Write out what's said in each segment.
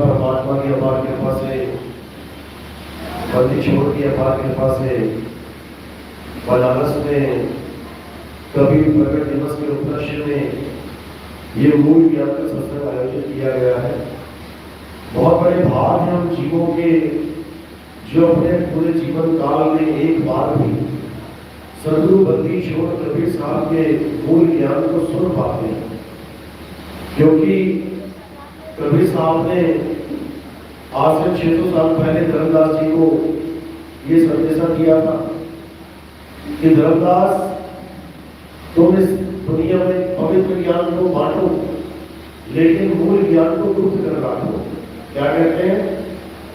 परमात्मा की अपार कृपा से, बंदी छोड़ की अपार कृपा से बनारस में कबीर प्रकट दिवस के उपलक्ष्य में ये मूल ज्ञान का सत्संग आयोजित किया गया है। बहुत बड़े भाग हैं उन जीवों के जो अपने पूरे जीवन काल में एक बार भी सदगुरु बंदी छोड़ कबीर साहब के मूल ज्ञान को सुन पाते हैं, क्योंकि कबीर साहब ने आज से 600 साल पहले धर्मदास जी को ये संदेशा दिया था कि धर्मदास, तुम इस दुनिया में पवित्र ज्ञान को बांटो, लेकिन मूल ज्ञान को गुप्त कर रखो। क्या कहते हैं?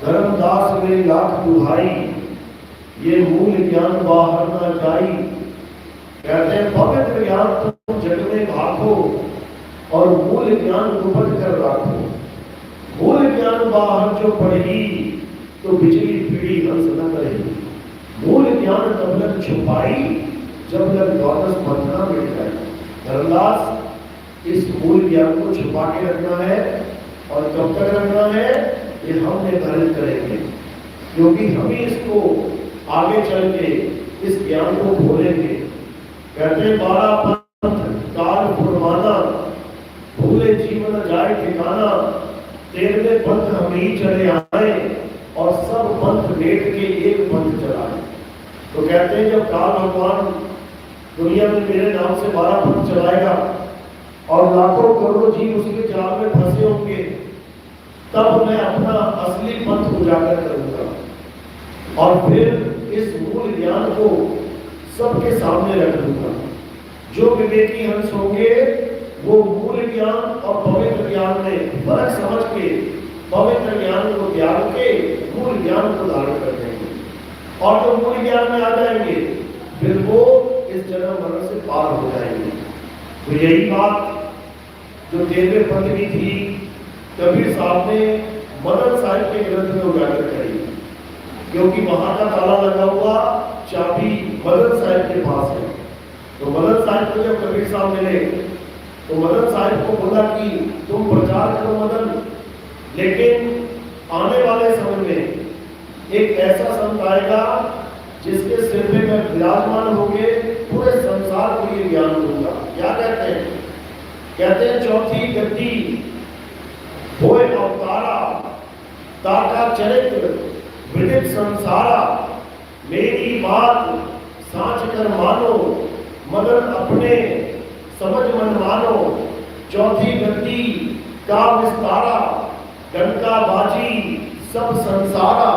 धर्मदास मेरी लाख दुहाई, ये मूल ज्ञान बाहर न जाई। कहते हैं पवित्र ज्ञान तुम जग में भागो और मूल ज्ञान गुप्त कर रखो। मूल ज्ञान बाहर जो पड़ेगी तो बिजली पीड़ी हंस न करेगी। मूल ज्ञान तब तक छुपाई जब तक द्वादश मंत्रा मिट जाए। धर्मदास, इस मूल ज्ञान को छुपा के रखना है, और कब तक रखना है ये हम निर्धारित करेंगे, क्योंकि हम ही इसको आगे चल के इस ज्ञान को भूलेंगे। कहते हैं 12 पंथ काल फुरमाना, भूले जीवन जाए ठिकाना। 13वें पंथ हम ही चले आए और सब पंथ लेट के एक पंथ चलाए। तो कहते हैं जब काल भगवान दुनिया में मेरे नाम से 12 पंथ चलाएगा और लाखों करोड़ों जीव उसके जाल में फंसे होंगे, तब मैं अपना असली पंथ उजागर करूंगा और फिर इस मूल ज्ञान को सबके सामने रख दूंगा। जो विवेकी हंस होंगे वो मूल ज्ञान और पवित्र ज्ञान में फर्क समझ के पवित्र ज्ञान को त्याग के मूल ज्ञान को धारण कर देंगे, और जो मूल ज्ञान में आ जाएंगे फिर वो इस जन्म मरण से पार हो जाएंगे। तो यही बात जो 13वें पंथ की थी, कबीर साहब ने मदन साहिब के ग्रंथ में उजागर करी, क्योंकि वहां का ताला लगा हुआ चाबी मदन साहिब के पास है। तो मदन साहिब को जब कबीर साहब मिले तो मदन साहिब को बोला कि तुम प्रचार करो मदन, लेकिन आने वाले समय में एक ऐसा संत आएगा जिसके सिर पे मैं विराजमान होंगे, पूरे संसार को ये ज्ञान दूंगा। क्या कहते हैं? कहते हैं चौथी गद्दी होए अवतारा, ताका चरित्र विदित संसारा। मेरी बात साँच कर मानो, मदन अपने समझ मन मानो। चौथी गद्दी का विस्तारा, डंका बाजी सब संसारा।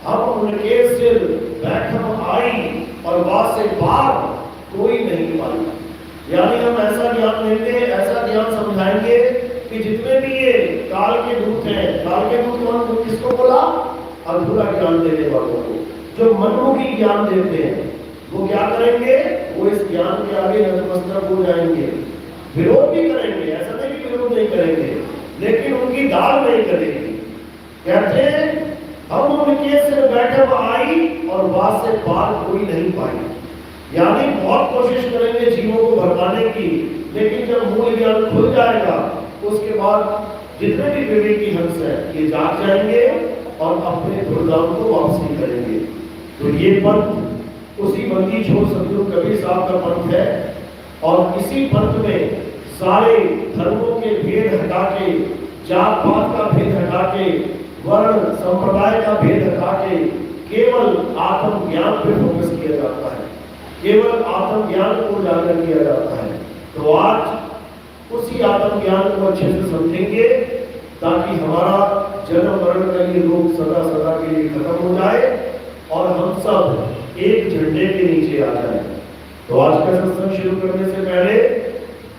हम उनके सिर बैठम आई और वासे पार कोई नहीं पाई। यानी हम ऐसा ज्ञान देंगे, ऐसा ज्ञान समझाएंगे कि जितने भी ये काल के दूत हैं, काल के दूत कौन, किसको बोला? अधूरा ज्ञान देने वालों को। जो मनमुखी ज्ञान देते हैं वो क्या करेंगे? वो इस ज्ञान के आगे नतमस्तक हो जाएंगे, विरोध भी करेंगे, ऐसा नहीं कि विरोध नहीं करेंगे, लेकिन उनकी दाल नहीं करेंगे। कहते हैं हम उनके सिर बैठब आई और बात से पार कोई नहीं पाई। यानी बहुत कोशिश करेंगे जीवों को भरमाने की, लेकिन जब मूल ज्ञान खुल जाएगा उसके बाद जितने भी विवेकी हंस है ये जाग जाएंगे और अपने दुर्धाम को वापसी करेंगे। तो ये पंथ उसी बंदी छोड़ सदगुरु कबीर साहब का पंथ है, और इसी पंथ में सारे धर्मों के भेद हटा के, जात पात का भेद हटा के, वर्ण संप्रदाय का भेद हटा के केवल आत्म ज्ञान पर फोकस किया जाता है, केवल आत्म ज्ञान को उजागर किया जाता है। तो आज उसी आत्म ज्ञान को अच्छे से समझेंगे ताकि हमारा जन्म मरण का ये रोग सदा सदा के लिए खत्म हो जाए और हम सब एक झंडे के नीचे आ जाए। तो आज का सत्संग शुरू करने से पहले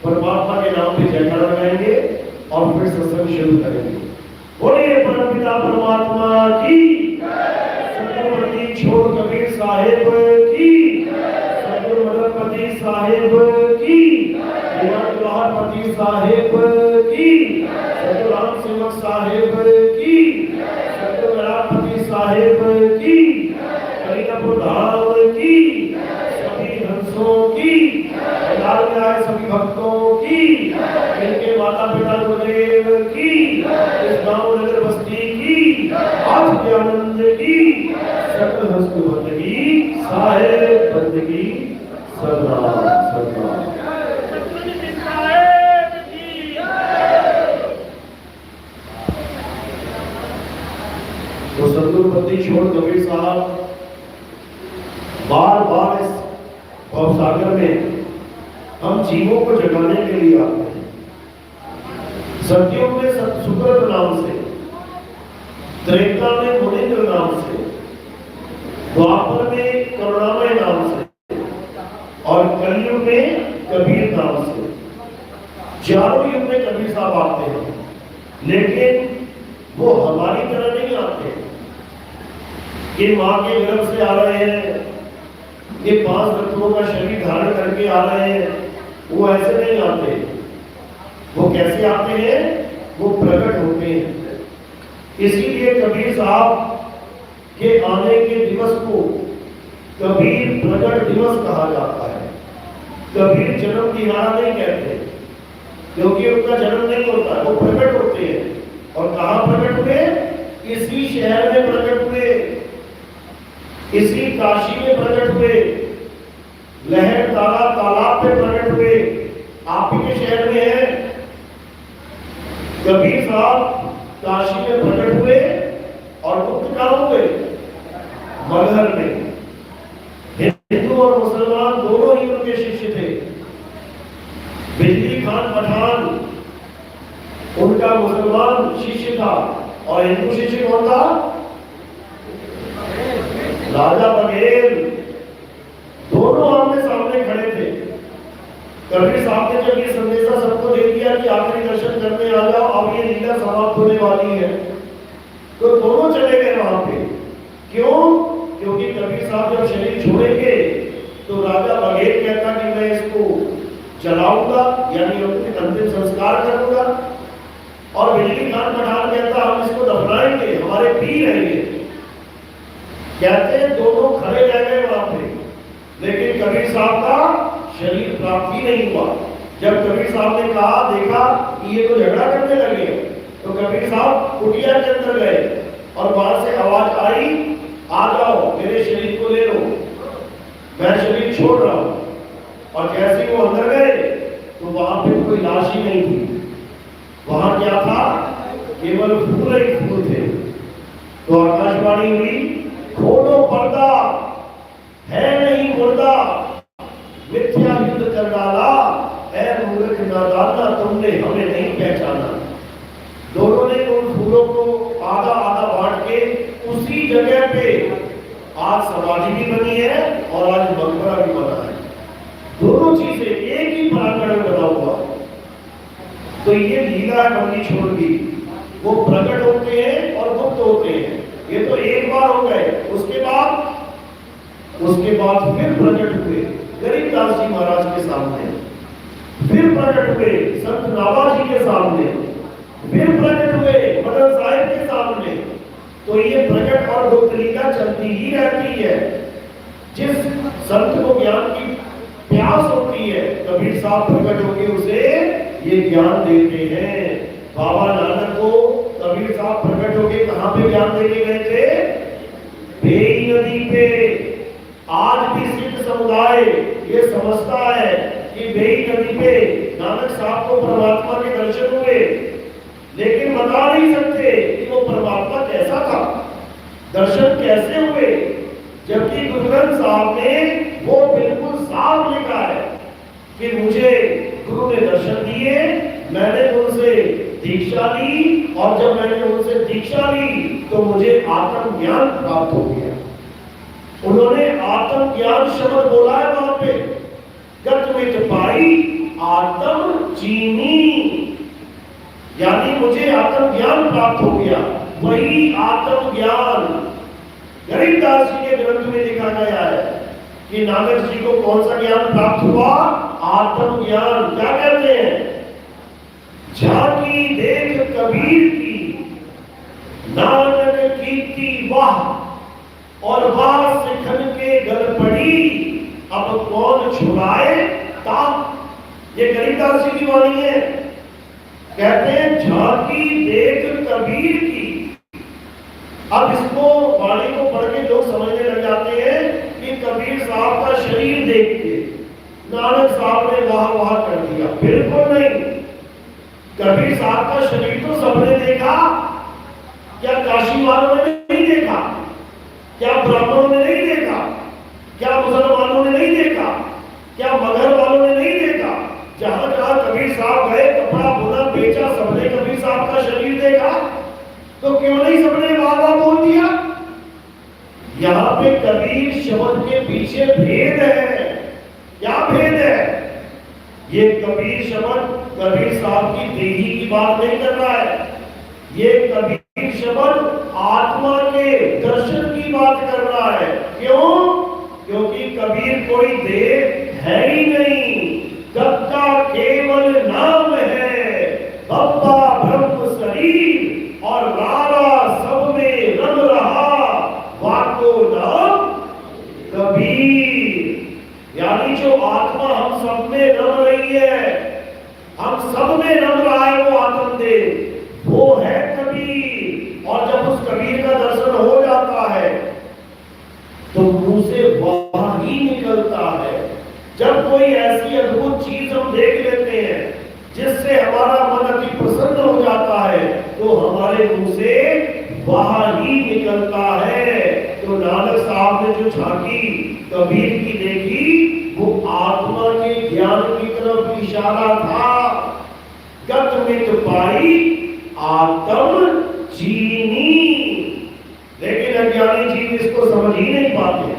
परमात्मा के नाम पे जयकारा लगाएंगे और फिर सत्संग शुरू करेंगे। बोलिए परमपिता परमात्मा की, सदगुरु बंदी छोड़ कबीर साहिब की, सदगुरु मदनपति साहिब की, जवाहरपति साहिब की, सदगुरु राम सेवक साहिब की, सदगुरु रामपति साहिब की, कलीनपुर धाम की, सभी हंसों की, सभी भक्तों की, इनके माता पिता गुरुदेव की, इस गांव नगर बस्ती सकल हस्त बंदगी साहेब बंदगी सरदार सरदार। तो संतुलपति छोड़ कबीर साहब बार बार इस भवसागर में हम जीवों को जगाने के लिए आते हैं। सत्युग में सुकृत नाम से, त्रेता में मुनिंद्र नाम से, द्वापर में करुणामय नाम से और कलयुग में कबीर नाम से, चारों युग में कबीर साहब आते हैं। लेकिन वो हमारी तरह नहीं आते कि माँ के गर्भ से आ रहे हैं, ये 5 तत्वों का शरीर धारण करके आ रहे हैं। वो ऐसे नहीं आते। वो कैसे आते हैं? वो प्रकट होते हैं। इसीलिए कबीर साहब के आने के दिवस को कबीर प्रकट दिवस कहा जाता है। कबीर जन्म दिहाड़ा नहीं कहते, क्योंकि उनका जन्म नहीं होता, वो प्रकट होते हैं। और कहाँ प्रकट हुए? इसी शहर में प्रकट हुए, इसी काशी में प्रकट हुए, लहर ताला तालाब पे प्रकट हुए। आप ही के शहर में है। कबीर साहब काशी में प्रकट हुए और मुक्त कहाँ हुए? मगहर में। हिंदू और मुसलमान दोनों ही उनके शिष्य थे। बिजली खान पठान उनका मुसलमान शिष्य था और हिंदू शिष्य कौन था? राजा बघेल। दोनों आमने सामने खड़े थे। कबीर साहब ने जब ये संदेशा सबको दे दिया कि आखिरी दर्शन करने आ जाओ, अब ये लीला समाप्त होने वाली है, तो दोनों चले गए वहां पे। क्यों? क्योंकि कबीर साहब जब शरीर छोड़ेंगे तो राजा बघेल कहता कि मैं इसको जलाऊंगा, यानी अंतिम संस्कार करूंगा, और बिजली खान पठान कहता हम इसको दफनाएंगे, हमारे पीर रहेंगे। कहते हैं दोनों खड़े रह गए वहां पे, लेकिन कबीर साहब का शरीर प्राप्त ही नहीं हुआ। जब कबीर साहब ने कहा, देखा कि ये तो झगड़ा करने लगे, तो कबीर साहब कुटिया के अंदर गए और वहां से आवाज आई, आ जाओ मेरे शरीर को ले लो, मैं शरीर छोड़ रहा हूं। और जैसे वो अंदर गए तो वहां पे कोई लाश ही नहीं थी। वहां क्या था? केवल फूल ही फूल थे। तो आकाशवाणी हुई, खोलो पर्दा, है नहीं मुर्दा, मिथ्या युद्ध कर डाला, ऐ मूर्ख नादाना, तुमने हमें नहीं पहचाना। दोनों ने उन फूलों को आधा आधा बांट के उसी जगह पे आज समाधि भी बनी है और आज मकबरा भी बना है। दोनों चीजें एक ही प्रांगण में बना हुआ। तो ये लीला है बंदी छोड़ दी। वो प्रकट होते हैं और गुप्त होते हैं। ये तो एक बार हो गए। उसके बाद फिर प्रकट हुए गरीबदास जी महाराज के सामने, फिर प्रकट हुए संत नावा जी के सामने, फिर प्रकट हुए मदन साहिब के सामने। तो ये प्रकट और गुप्त लीला चलती ही रहती है। जिस संत को ज्ञान की प्यास होती है, कबीर साहब प्रकट होकर उसे ये ज्ञान देते हैं। बाबा नानक को कबीर साहब प्रकट होकर कहां पे ज्ञान देने गए थे? बेई नदी पे। आज भी सिख समुदाय ये समझता है कि बेई नदी पे नानक साहब को परमात्मा के दर्शन हुए, लेकिन बता नहीं सकते कि वो परमात्मा कैसा था, दर्शन कैसे हुए। जबकि गुरु ग्रंथ साहब ने वो बिल्कुल साफ लिखा है कि मुझे गुरु ने दर्शन दिए, मैंने उनसे दीक्षा ली, और जब मैंने उनसे दीक्षा ली तो मुझे आत्म ज्ञान प्राप्त हो गया। उन्होंने आत्म ज्ञान शब्द बोला है वहां पे, गत में पाई आत्म चीनी, यानी मुझे आत्म ज्ञान प्राप्त हो गया। वही आत्म ज्ञान गरीबदास जी के ग्रंथ में लिखा गया है कि नानक जी को कौन सा ज्ञान प्राप्त हुआ? आत्म ज्ञान। क्या कहते हैं? झांकी देख कबीर की, नानक कीर्ति वाह, और वाह सिखन के गल पड़ी, अब कौन छुड़ाए ता। ये गरीबदास जी की वाणी है। कहते हैं झांकी देख कबीर की। अब इसको वाणी को पढ़ के लोग समझने जाते हैं कि कबीर साहब का शरीर देख के नानक साहब ने वाह वाह कर दिया। बिल्कुल नहीं। कबीर साहब का शरीर तो सबने देखा। क्या काशी वालों ने नहीं देखा? क्या ब्राह्मणों ने नहीं देखा? क्या मुसलमानों ने नहीं देखा? क्या मगहर वालों ने नहीं देखा? जहां जहां कबीर साहब गए, कपड़ा बुना बेचा, सबने कबीर साहब का शरीर देखा। तो क्यों नहीं सबने वाह वाह बोल दिया? यहाँ पे कबीर शब्द के पीछे भेद है। क्या भेद है? ये कबीर शब्द कबीर साहब की देही की बात नहीं कर रहा है। ये कबीर शब्द आत्मा के दर्शन की बात कर रहा है। क्यों? क्योंकि कबीर कोई देह है ही नहीं, दत्ता केवल नाम है। बप्पा ब्रह्म शरीर और रारा सब में रम रहा, वाको नाम कबीर। यानी जो आत्मा हम सब में रम रही है, हम सब में रम रहा है वो आत्मदेव, वो है कबीर। और जब उस कबीर का दर्शन हो जाता है तो मुंह से वाह ही निकलता है। जब कोई ऐसी अद्भुत चीज हम देख लेते हैं जिससे हमारा मन अति प्रसन्न हो जाता है तो हमारे मुंह से वाह ही निकलता है। तो नानक साहब ने जो झांकी कबीर की देखी वो आत्मा के ज्ञान की तरफ इशारा था। गत मित पाई आत्म जीनी। लेकिन अज्ञानी जीव इसको समझ ही नहीं पाते।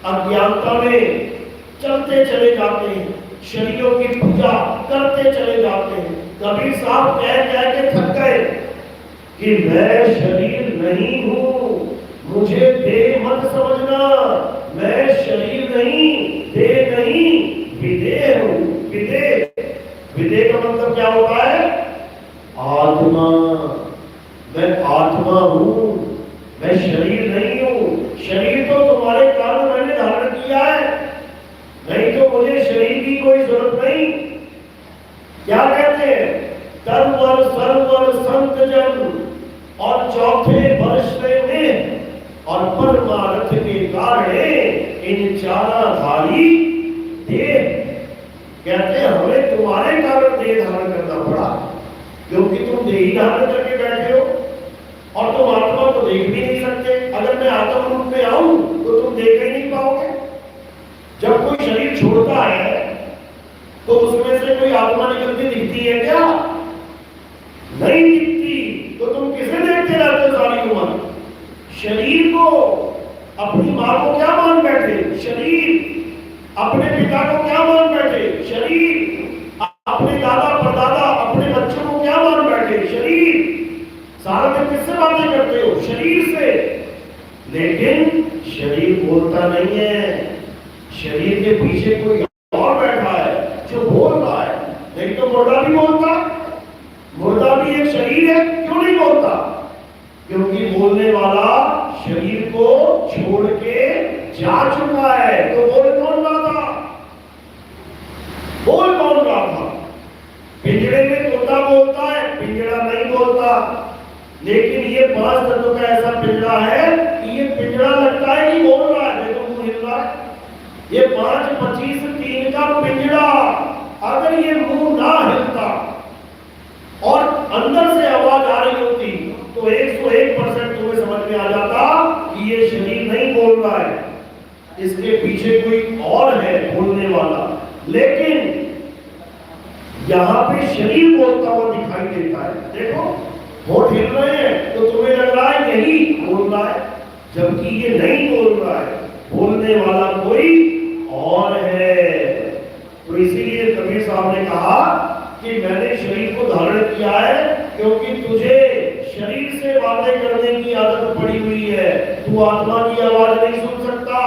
अज्ञानता में चलते चले जाते हैं, शरीरों की पूजा करते चले जाते हैं। कबीर साहब कह के थक गए कि मैं शरीर नहीं हूं, मुझे देह मत समझना। मैं शरीर नहीं, देह नहीं, विदेह हूं। विदेह, विदेह का मतलब क्या होता है? आत्मा। मैं आत्मा हूं, मैं शरीर नहीं हूं। शरीर तो तुम्हारे कारण मैंने धारण किया है, नहीं तो मुझे शरीर की कोई जरूरत नहीं। क्या कहते हैं? तरवर सरवर संत जन और चौथे वर्ष में और परमार्थ के कारण इन चाराधारी देह। कहते हैं हमें तुम्हारे कारण देह धारण करना पड़ा, क्योंकि तुम देह धारण करके बैठे हो और तुम आत्मा को देख भी नहीं सकते। अगर मैं आत्म रूप में आऊं तो तुम देख ही नहीं पाओगे। जब कोई शरीर छोड़ता है तो उसमें से कोई आत्मा निकलती दिखती है क्या? नहीं दिखती। तो तुम किसे देखते रहते हो सारी उम्र? शरीर को। अपनी मां को क्या मान बैठे? शरीर। अपने पिता को क्या मान बैठे? शरीर। अपने दादा परदादा अपने बच्चों को क्या मान बैठे? शरीर। सारा दिन किससे बातें करते हो? शरीर से। लेकिन शरीर बोलता नहीं है। शरीर के पीछे कोई और बैठा है जो बोल रहा है। नहीं तो मुर्दा भी बोलता। मुर्दा भी एक शरीर है। क्यों नहीं बोलता? क्योंकि बोलने वाला शरीर को छोड़ के जा चुका है। तो बोल कौन रहा था? बोल कौन रहा था? पिंजरे में तोता बोलता है, पिंजरा नहीं बोलता। लेकिन ये 5 तत्व का ऐसा पिंजरा है कि ये पिंजरा लगता है कि बोल रहा है, देखो मुंह हिल रहा है। ये 5, 25, 3 का पिंजरा, अगर ये मुंह ना हिलता और अंदर से आवाज आ रही होती तो 101% तुम्हें समझ में आ जाता कि ये शरीर नहीं बोल रहा है, इसके पीछे कोई और है बोलने वाला। लेकिन यहां पे शरीर बोलता हुआ दिखाई देता है। देखो होठ हिल रहे हैं तो तुम्हें लग रहा है यही बोल रहा है, जबकि ये नहीं बोल रहा है, बोलने वाला कोई और है। तो इसीलिए कबीर साहब ने कहा कि मैंने शरीर को धारण किया है क्योंकि तुझे शरीर से बातें करने की आदत पड़ी हुई है, तू आत्मा की आवाज नहीं सुन सकता।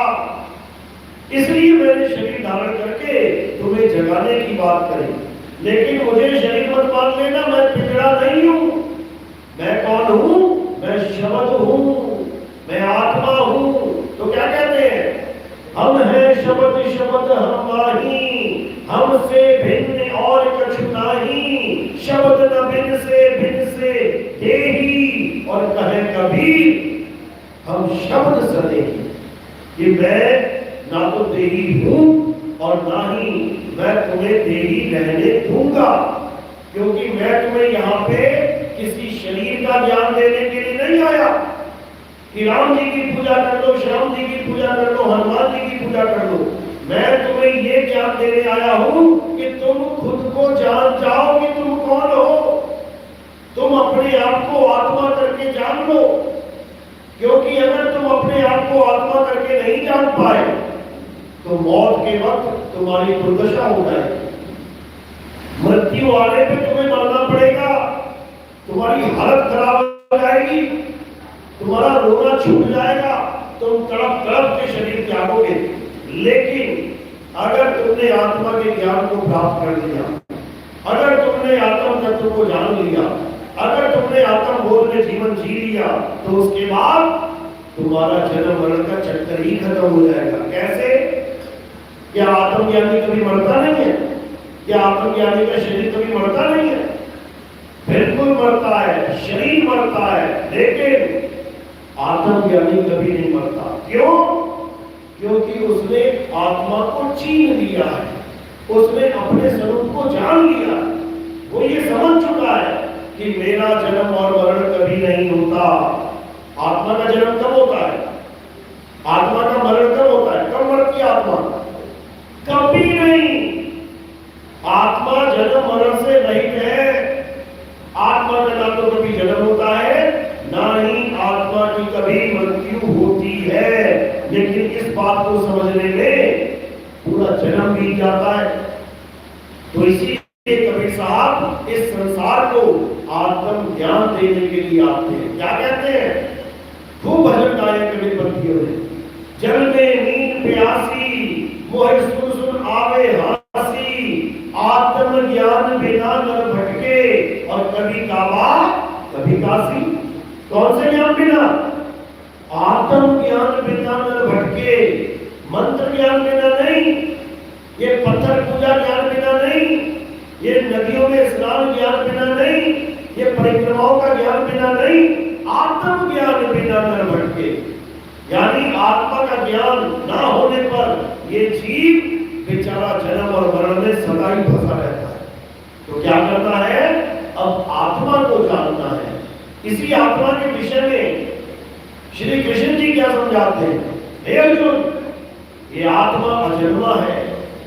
इसलिए मैंने शरीर धारण करके तुम्हें जगाने की बात करी। लेकिन मुझे शरीर मत मान लेना, मैं पिंजरा नहीं हूं। मैं कौन हूं? मैं शब्द हूं, मैं आत्मा हूं। तो क्या कहते हैं? हम हैं शब्द, शब्द हम माही, हमसे भिन्न और कछु नाही। शब्द न भिन्न से देही, और कहे कबीर हम शब्द सने। कि मैं ना तो देही हूं और ना ही मैं तुम्हें देही रहने दूंगा, क्योंकि मैं तुम्हें यहाँ पे किसी शरीर का ज्ञान देने के लिए नहीं आया कि राम जी की पूजा कर लो, श्याम जी की पूजा कर लो, हनुमान जी की पूजा कर लो। मैं तुम्हें ये ज्ञान देने आया हूं कि तुम खुद को जान जाओ कि तुम कौन हो। तुम अपने आप को आत्मा करके जान लो, क्योंकि अगर तुम अपने आप को आत्मा करके नहीं जान पाए तो मौत के वक्त तुम्हारी दुर्दशा हो जाएगी। मृत्यु आने पे तुम्हें मरना पड़ेगा, तुम्हारी हालत खराब हो जाएगी, तुम्हारा रोना छूट जाएगा, तुम तड़प तड़प के शरीर त्यागोगे। लेकिन अगर तुमने आत्मा के ज्ञान को प्राप्त कर लिया, अगर तुमने आत्म तत्व को जान लिया, अगर तुमने आत्म बोध में जीवन जी लिया, तो उसके बाद तुम्हारा जन्म मरण का चक्कर ही खत्म हो जाएगा। कैसे? क्या आत्मज्ञानी कभी मरता नहीं है? क्या आत्मज्ञानी का शरीर कभी मरता नहीं है? बिल्कुल मरता है, शरीर मरता है, लेकिन आत्मज्ञानी कभी नहीं मरता। क्यों? क्योंकि उसने आत्मा को चीन लिया है, उसने अपने स्वरूप को जान लिया, वो ये समझ चुका है कि मेरा जन्म और मरण कभी नहीं होता। आत्मा का जन्म कब होता है? आत्मा का मरण कब होता है? कब मरती है आत्मा? कभी नहीं। आत्मा जन्म मरण से रहित है। आत्मा का ना तो कभी जन्म होता है, ना ही आत्मा की कभी मृत्यु होती है। लेकिन इस बात को समझने में पूरा जन्म बीत जाता है। तो इसीलिए कबीर साहब इस संसार को आत्म ज्ञान देने के लिए आते हैं। क्या कहते हैं? खूब भजन गाए कबीर पंथियों ने। जल में नींद प्यासी, मोह सुन सुन आवे हासी, आत्म ज्ञान बिना नर भटके, और कभी काबा कभी काशी। कौन से ज्ञान बिना? आत्म ज्ञान बिना नर भटके। मंत्र ज्ञान बिना नहीं, ये पत्थर पूजा ज्ञान बिना नहीं, ये नदियों में स्नान ज्ञान बिना नहीं, ये परिक्रमाओं का ज्ञान बिना नहीं, आत्म ज्ञान बिना नर भटके। यानी आत्मा का ज्ञान ना होने पर ये जीव बेचारा जन्म और मरण में सदा ही फंसा रहता है। तो क्या करना है? अब आत्मा को जानना है। इसी आत्मा के विषय में श्री कृष्ण जी क्या समझाते हैं? हे अर्जुन, ये आत्मा अजन्मा है,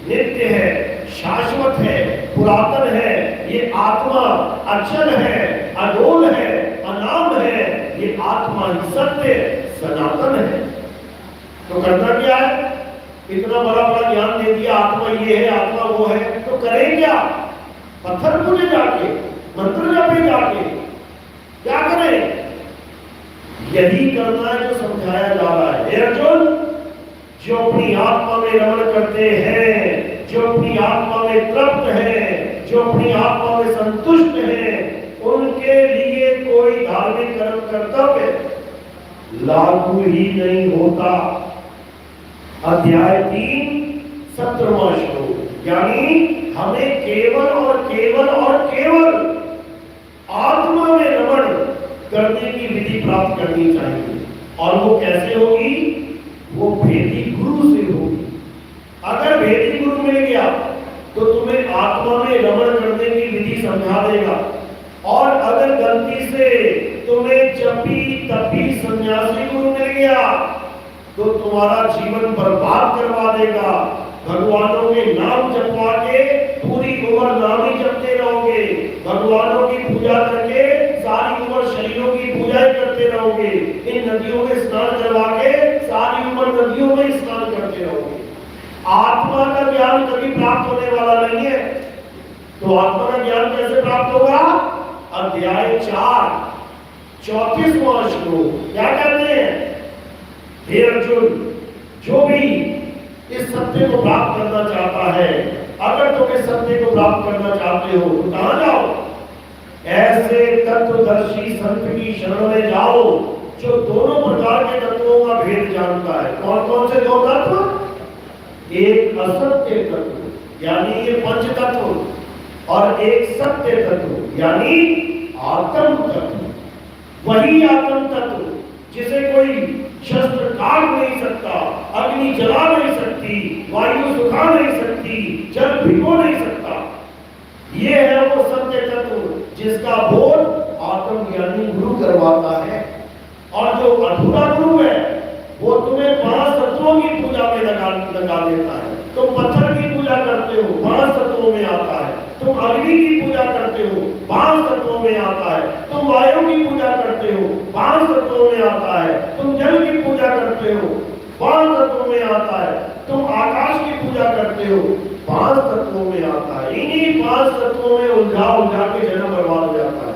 नित्य है, शाश्वत है, पुरातन है। ये आत्मा अचल है, अडोल है, अनाम है। ये आत्मा ही सत्य सनातन है। तो करना क्या है? इतना बड़ा बड़ा ज्ञान दे दिया, आत्मा ये है, आत्मा वो है, तो करें क्या? पत्थर पूजे जाके, मंत्र जपे जाके, क्या करें? यही करना है जो समझाया जा रहा है। हे अर्जुन, जो अपनी आत्मा में रमण करते हैं, जो अपनी आत्मा में तृप्त है, जो अपनी आत्मा में संतुष्ट है, उनके लिए कोई धार्मिक कर्म कर्तव्य लागू ही नहीं होता। अध्याय 3 17वां श्लोक। यानी हमें केवल और केवल और केवल आत्मा में रमण करने की विधि प्राप्त करनी चाहिए। और वो कैसे होगी? वो भेदी गुरु से होगी। अगर भेदी गुरु मिल गया तो तुम्हें आत्मा में रमण करने की विधि समझा देगा। और अगर गलती से तुम्हें जपी तपी सन्यासी गुरु मिल गया तो तुम्हारा जीवन बर्बाद करवा देगा। भगवानों के नाम जपवा के पूरी उम्र नाम ही जपते रहोगे। भगवानों की पूजा करके सारी उम्र शरीरों की पूजा ही करते रहोगे। इन नदियों में स्नान करवा के सारी उम्र नदियों में स्नान करते रहोगे। आत्मा का ज्ञान कभी प्राप्त होने वाला नहीं है। तो आत्मा का ज्ञान कैसे प्राप्त होगा? अध्याय 4 34वां श्लोक। क्या कहते हैं? हे अर्जुन, जो भी इस सत्य को प्राप्त करना चाहता है, अगर तुम इस सत्य को प्राप्त करना चाहते हो तो कहां जाओ? ऐसे तत्वदर्शी संत की शरण में जाओ जो दोनों प्रकार के तत्वों का भेद जानता है। कौन कौन से दो तत्व? एक असत्य तत्व यानी ये पंच तत्व, और एक सत्य तत्व यानी आत्म तत्व। वही आत्म तत्व जिसे कोई शस्त्र काट नहीं सकता, अग्नि जला नहीं सकती, वायु सुखा नहीं सकती, जल भिगो नहीं सकता। ये है वो सत्य तत्व जिसका बोध आत्मज्ञानी गुरु करवाता है। और जो अधूरा गुरु है वो तुम्हें 5 तत्वों की पूजा में लगा देता है। तुम पत्थर की पूजा करते हो, 5 तत्वों में आता है। तुम अग्नि की पूजा करते हो, 5 तत्वों में आता है। तुम वायु की पूजा करते हो, 5 तत्वों में आता है। तुम जल की पूजा करते हो, 5 तत्वों में आता है। तुम आकाश की पूजा करते हो, 5 तत्वों में आता है। इन्हीं 5 तत्वों में उलझा के जन्म बर्बाद हो जाता है।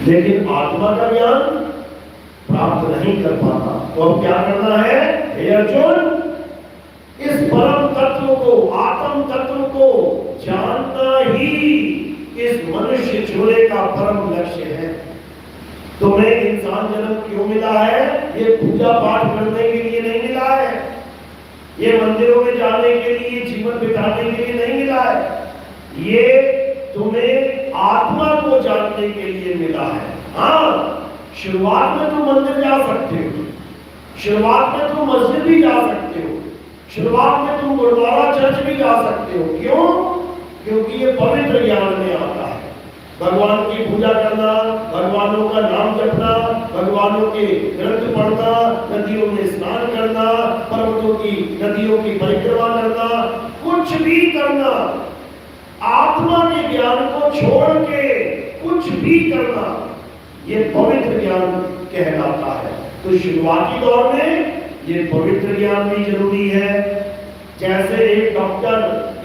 लेकिन आत्मा का ज्ञान प्राप्त नहीं कर पाता। तो अब क्या करना है? हे अर्जुन, इस परम तत्व को, आत्म तत्व को जानना ही इस मनुष्य झोले का परम लक्ष्य है। तुम्हें इंसान जन्म क्यों मिला है? ये पूजा पाठ करने के लिए नहीं मिला है, ये मंदिरों में जाने के लिए, जीवन बिताने के लिए नहीं मिला है। ये तुम्हें आत्मा को जानने के लिए मिला है। हाँ, शुरुआत में तुम मंदिर जा सकते हो, शुरुआत में तुम मस्जिद भी जा सकते हो, शुरुआत में तुम गुरुद्वारा चर्च भी जा सकते हो। क्यों? क्योंकि ये पवित्र ज्ञान में आता है। भगवान की पूजा करना, भगवानों का नाम जपना, भगवानों के ग्रंथ पढ़ना, नदियों में स्नान करना, पर्वतों की नदियों की परिक्रमा करना, कुछ भी करना, आत्मा के ज्ञान को छोड़ के कुछ भी करना, ये पवित्र ज्ञान कहलाता है। तो शुरुआती दौर में ये पवित्र ज्ञान भी जरूरी है। जैसे एक डॉक्टर,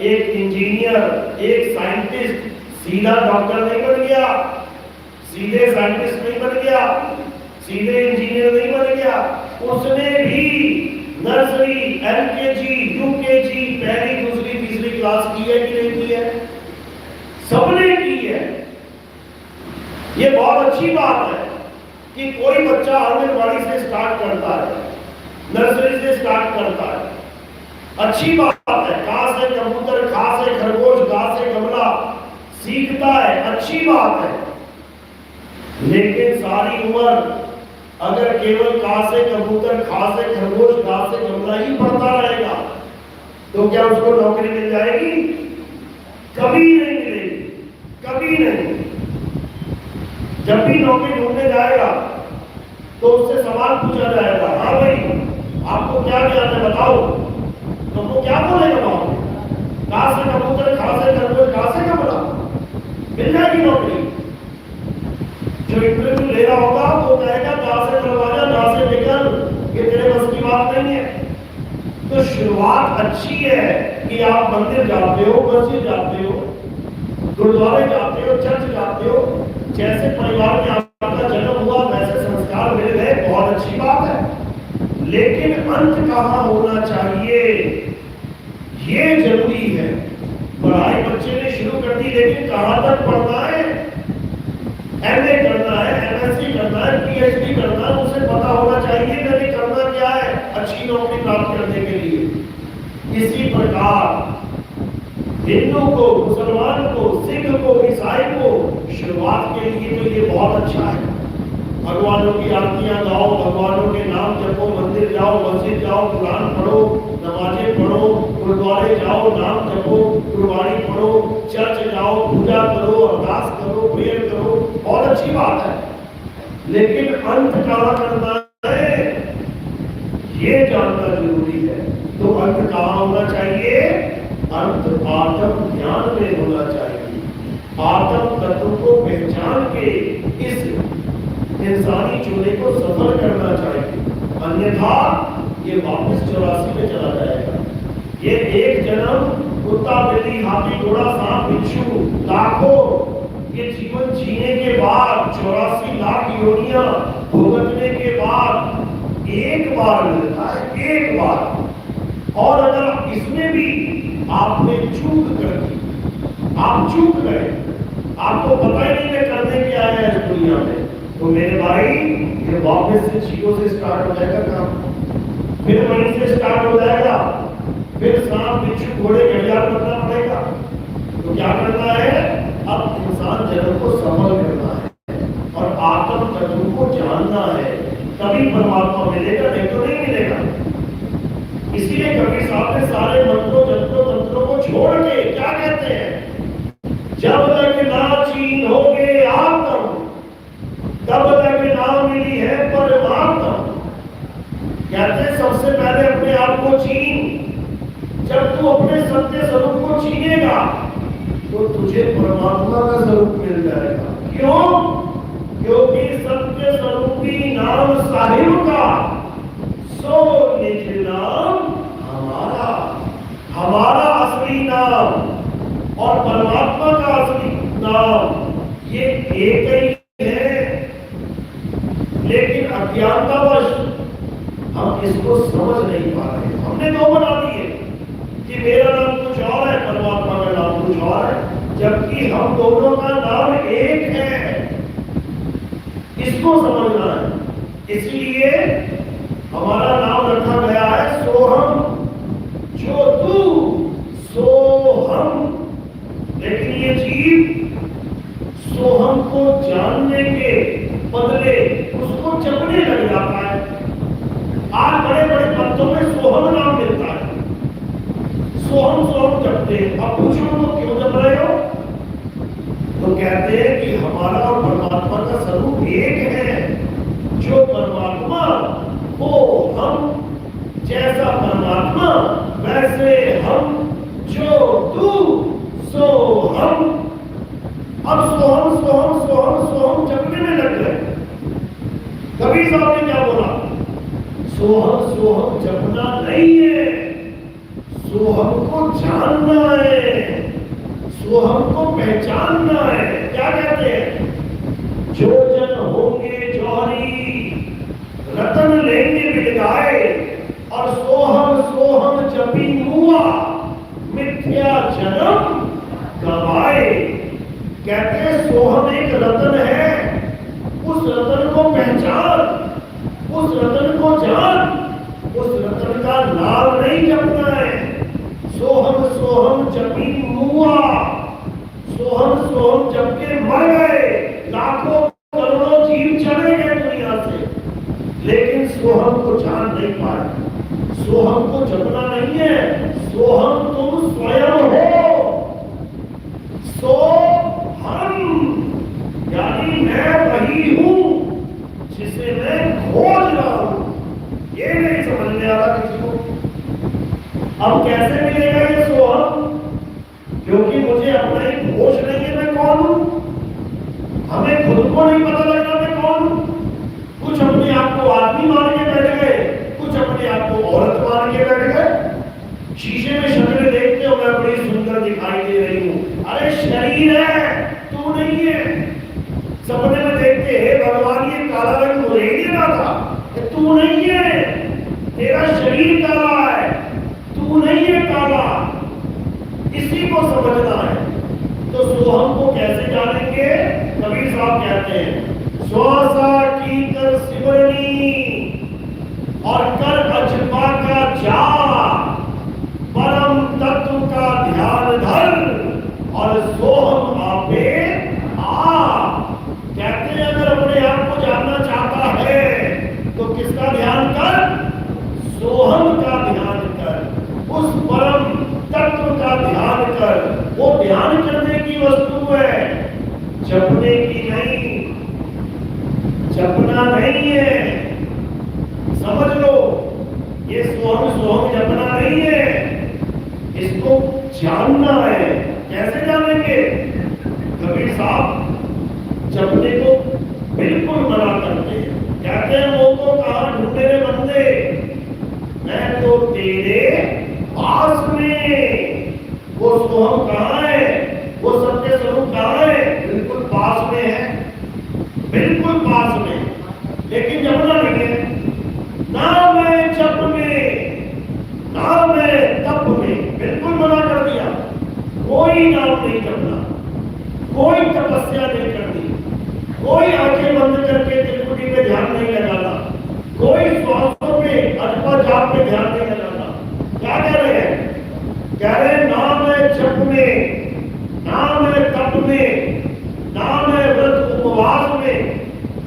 एक इंजीनियर, एक साइंटिस्ट सीधा डॉक्टर नहीं बन गया, सीधे साइंटिस्ट नहीं बन गया, सीधे इंजीनियर नहीं बन गया। उसने भी नर्सरी, एलकेजी, यूकेजी, पहली, दूसरी, तीसरी क्लास की है कि नहीं की है? सबने की है। ये बहुत अच्छी बात है कि कोई बच्चा आंगनबाड़ी से स्टार्ट करता है, नर्सरी से स्टार्ट करता है, अच्छी बात है। का से कबूतर, खा से खरगोश, गा से गमला सीखता है, अच्छी बात है। लेकिन सारी उम्र अगर केवल का से कबूतर, खा से खरगोश, गा से गमला ही पढ़ता रहेगा तो क्या उसको नौकरी मिल जाएगी? कभी नहीं मिलेगी, कभी नहीं। जब भी नौकरी ढूंढने जाएगा तो उससे सवाल पूछा जाएगा, हाँ भाई आपको क्या ज्ञान है बताओ, तो वो क्या बोलेगा? वहां का से कबूतर, खा से खरगोश, गा से गमला, मिल जाएगी नौकरी। जो इंटरव्यू ले रहा होगा वो कहेगा गा से दरवाजा, गा से निकल, ये तेरे बस की बात नहीं है। तो शुरुआत अच्छी है कि आप मंदिर जाते हो, मस्जिद जाते हो, गुरुद्वारे जाते हो, चर्च जाते हो, जैसे परिवार में आपका जन्म हुआ वैसे संस्कार मिल गए, बहुत अच्छी बात है। लेकिन अंत कहाँ होना चाहिए ये जरूरी है। पढ़ाई बच्चे ने शुरू कर दी, लेकिन कहाँ तक पढ़ना है? एमए करना है, एमएससी करना है, पीएचडी करना है, उसे पता होना चाहिए मैंने करना क्या है अच्छी नौकरी प्राप्त करने के लिए। इसी प्रकार हिंदू को, मुसलमान को, सिख को, ईसाई को शुरुआत के लिए तो ये बहुत अच्छा है। भगवानों की आरतियां गाओ, भगवानों के नाम जपो, मंदिर जाओ, मस्जिद जाओ, कुरान पढ़ो, नमाजें पढ़ो, गुरुद्वारे जाओ, नाम जपो, गुरबाणी पढ़ो, चर्च जाओ, पूजा करो, अरदास करो, प्रेयर करो, बहुत अच्छी बात है। लेकिन अंत कहाँ करना है ये जानना जरूरी है। तो अंत कहाँ होना चाहिए? अंत आत्म ज्ञान में होना चाहिए। आत्म तत्व को पहचान के इस इंसानी चूल्हे को सफल करना चाहिए, अन्यथा ये वापस 84 में चला जाएगा। ये एक जन्म कुत्ता, बिल्ली, हाथी, घोड़ा, सांप, बिच्छू, लाखों ये जीवन जीने के बाद 84 लाख योनियां भुगतने के बाद एक बार मिलता है, एक बार। और अगर इसमें भी आपने चूक कर दी, आप चूक गए, आपको पता ही नहीं है करने क्या है इस दुनिया में, तो मेरे भाई ये वापस से जीरो से स्टार्ट हो जाएगा काम, फिर वहीं से स्टार्ट हो जाएगा, फिर सांप, बिच्छू, घोड़े, घड़ियाल बनना पड़ेगा। तो क्या करना है? अब इंसान जन्म को सफल करना है और आत्म तत्व को जानना है, तभी परमात्मा मिलेगा, नहीं तो नहीं मिलेगा। इसीलिए कबीर साहब ने सारे मंत्रों जंत्रों तंत्रों को छोड़ के क्या कहते हैं, जब तक ना चीन्होगे आत्म तब तक ना मिली है परमात्मा। कहते हैं सबसे पहले अपने आप को चीन, जब तू अपने सत्य स्वरूप को छीनेगा तो तुझे परमात्मा का स्वरूप मिल जाएगा। क्यों? क्योंकि सत्य स्वरूपी नाम साहिब का सो निज नाम हमारा, हमारा असली नाम और परमात्मा का असली नाम ये एक ही है। लेकिन अज्ञानतावश हम इसको समझ नहीं पा रहे। हमने दो बना दिए कि मेरा नाम कुछ और है, परमात्मा का नाम कुछ और है, जबकि हम दोनों का नाम एक है। इसको समझना है। इसलिए हमारा नाम रखा गया है सोहम, जो तू सो हम। लेकिन ये जीव सोहम को जानने के बदले उसको जपने लग जाता है। आज बड़े बड़े पत्तों में सोहम नाम मिलता है, सोहम सोहम जपते हैं। अब पूछो तो क्यों जप रहे हो? तो कहते हैं कि हमारा और परमात्मा का स्वरूप एक है। जो परमात्मा वो हम, जैसा परमात्मा वैसे हम, जो तू सो हम। अब सोहम सोहम सोहम सोहम जपने में लग गए। कबीर साहब ने क्या बोला? सोहम सोहम जपना नहीं है, सोहम को जानना है, सोहम को पहचानना है। क्या कहते हैं? जो जन होंगे जौहरी रतन लेंगे बिड़गाए, और सोहम सोहम जपी मुआ मिथ्या जन्म गवाए। कहते हैं सोहम एक रतन है, उस रतन को पहचान, उस रतन को जान, उस रतन का नाम नहीं जपना है। सोहम सोहम जपी मुआ, सोहम सोहम जप के मर गए, लाखों करोड़ों जीव चले गए दुनिया से, लेकिन सोहम को जान नहीं पाए। सोहम को जपना नहीं है, सोहम तुम स्वयं हो। सो हम यानी मैं वही हूं जिसे मैं खोज रहा हूं। ये नहीं समझ में आ रहा किसी को। अब कैसे मिलेगा ये सोहम? क्योंकि मुझे अपना ही होश नहीं है मैं कौन हूं। हमें खुद को नहीं पता लगता मैं कौन हूं। कुछ अपने आप को आदमी मान के बैठ गए, कुछ अपने आप को औरत मान के बैठ गए। शीशे में शक्ल देखते हो मैं बड़ी सुंदर दिखाई दे रही हूं। अरे शरीर है, तू नहीं है। सपने में देखते हैं भगवान ये काला रंग मुझे ही दे रहा था, तू नहीं है। तेरा शरीर काला है, तू नहीं है काला। इसी को समझना है। तो सोहम को कैसे जानेंगे? कबीर साहब कहते हैं स्वासा की कर सिमरनी और कर अजपा का जा, परम तत्व का ध्यान धर और सोहम आपे आ। कहते हैं अगर अपने आप को जानना चाहता है तो किसका ध्यान कर? सोहम का ध्यान कर, उस परम तत्व का ध्यान कर। वो ध्यान करने की वस्तु है, जपने की नहीं। जपना नहीं है, समझ लो। ये सोहम सोहम जपना नहीं है, इसको जानना है। कैसे जानेंगे? कबीर साहब जपने को बिल्कुल मना करते हैं। कहते हैं वो तो कहा ढूंढे रे बंदे, मैं तो तेरे पास में। वो सोहम कहाँ है? वो सत्य स्वरूप कहाँ है? बिल्कुल पास में है, बिल्कुल पास में। लेकिन जपना नहीं है। ना मैं जप में, ना मैं तप में, बिल्कुल मना कर दिया। कोई नाम नहीं जपना, कोई तपस्या नहीं करनी, कोई आंखें बंद करके त्रिपुटी पे ध्यान नहीं लगाना, कोई श्वासों पे अथवा जाप पे ध्यान नहीं लगाना। क्या कह रहे हैं? कह रहे हैं ना मैं जप में, ना मैं तप में, ना मैं व्रत उपवास में,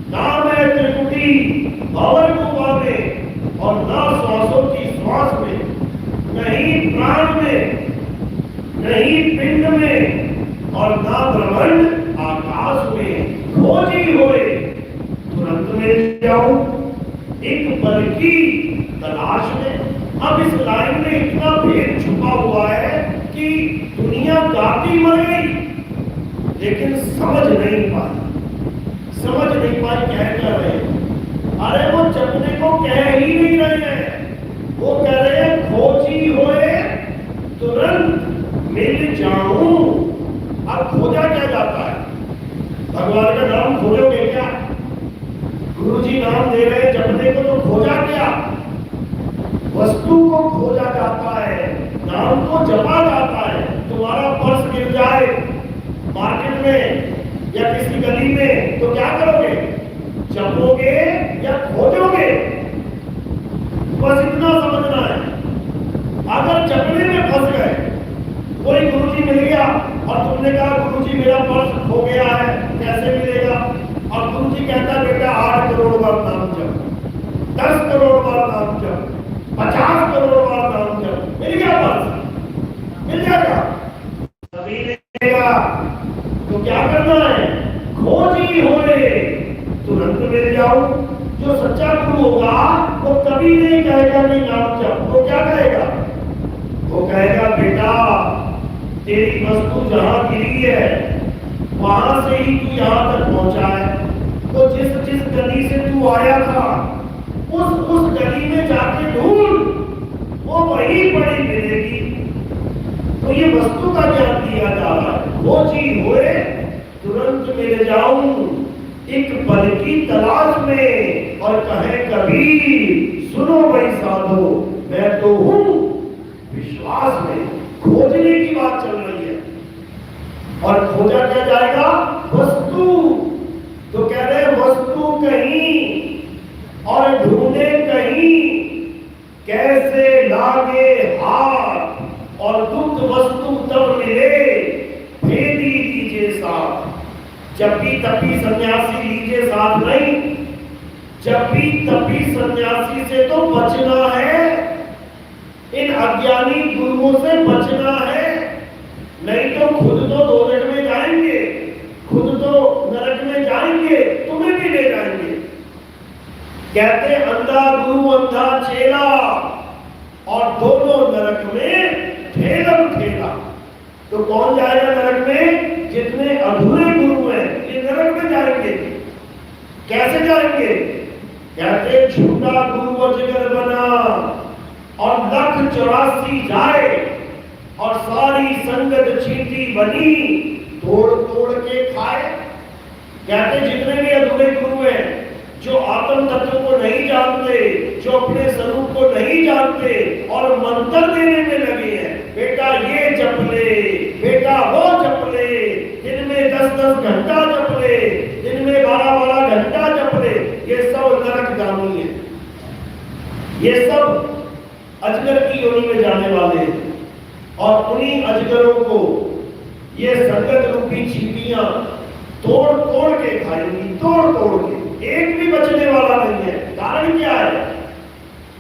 ना मैं त्रिपुटी, एक पल की तलाश में। अब इस लाइन में इतना भेद छुपा हुआ है कि दुनिया गाती मर गई, लेकिन समझ नहीं पाई कह क्या रहे। अरे वो जपने को कह ही नहीं रहे हैं, वो कह रहे हैं खोजी होए तुरंत मिल जाऊं। अब खोजा क्या जाता है? भगवान का नाम खोजोगे क्या? गुरुजी नाम दे रहे जपने को, तो खोजा क्या? वस्तु को खोजा जाता है, नाम को जपा जाता है। तुम्हारा पर्स गिर जाए मार्केट में या किसी गली में तो क्या करोगे? जपोगे या खोजोगे? बस इतना समझना है। अगर जपने में फंस गए, कोई गुरुजी मिल गया और तुमने कहा गुरुजी मेरा पर्स खो गया है, कैसे मिलेगा? और गुरुजी कहता बेटा 8 करोड़ बार नाम जप, 10 करोड़ बार नाम जप, 50 करोड़ बार नाम जप, मिल गया पर्स? मिल जाएगा? कभी नहीं मिलेगा। तो क्या करना है? खोजी होए तुरंत मिल जाओ। जो सच्चा गुरु होगा वो कभी नहीं कहेगा नहीं नाम जप। वो क्या कहेगा? वो कहेगा बेटा तेरी वस्तु जहां गिरी है वहां से ही तू यहां तक पहुंचा है, तो जिस गली से तू आया था उस गली में जाके ढूंढ, वो वही पड़ी मिलेगी। तो ये वस्तु का ज्ञान दिया जा रहा है। खोजी होए तुरंत मिल जाऊं, एक पल की तलाश में। और कहे कबीर सुनो भाई साधो मैं तो हूं विश्वास में। खोजने की बात चल रही है। और खोजा क्या जाएगा? वस्तु। तो कह रहे वस्तु कहीं और ढूंढे कहीं, कैसे लागे हाथ और दुख वस्तु तब मिले, भेदी लीजिए साथ। जपी तपी सन्यासी लीजिए साथ नहीं, जपी तपी सन्यासी से तो बचना है, इन अज्ञानी गुरुओं से बचना है। नहीं तो खुद तो दोजख में जाएंगे, खुद तो नरक में जाएंगे, तुम्हें भी ले जाएंगे। कहते अंधा गुरु अंधा चेला, और दोनों नरक में ठेलम ठेला। तो कौन जाएगा नरक में? जितने अधूरे गुरु हैं ये नरक में जाएंगे। कैसे जाएंगे? कहते झूठा गुरु अजगर बना और 184 जाए और सारी संगत चींटी बनी, तोड़ तोड़ के खाए। कहते जितने भी अधूरे गुरु हैं, जो आत्म तत्व को नहीं जानते, जो अपने स्वरूप को नहीं जानते और मंत्र देने में लगे हैं, बेटा ये जप ले, बेटा वो जप ले, दिन में 10-10 घंटा जप ले, दिन में 12-12 घंटा जप ले, ये सब नरकगामी है। ये सब अजगर की योनि में जाने वाले हैं। और उन्हीं अजगरों को ये संगत रूपी चींटियां तोड़ तोड़ के खाएंगी, तोड़ तोड़ के। एक भी बचने वाला नहीं है। कारण क्या है?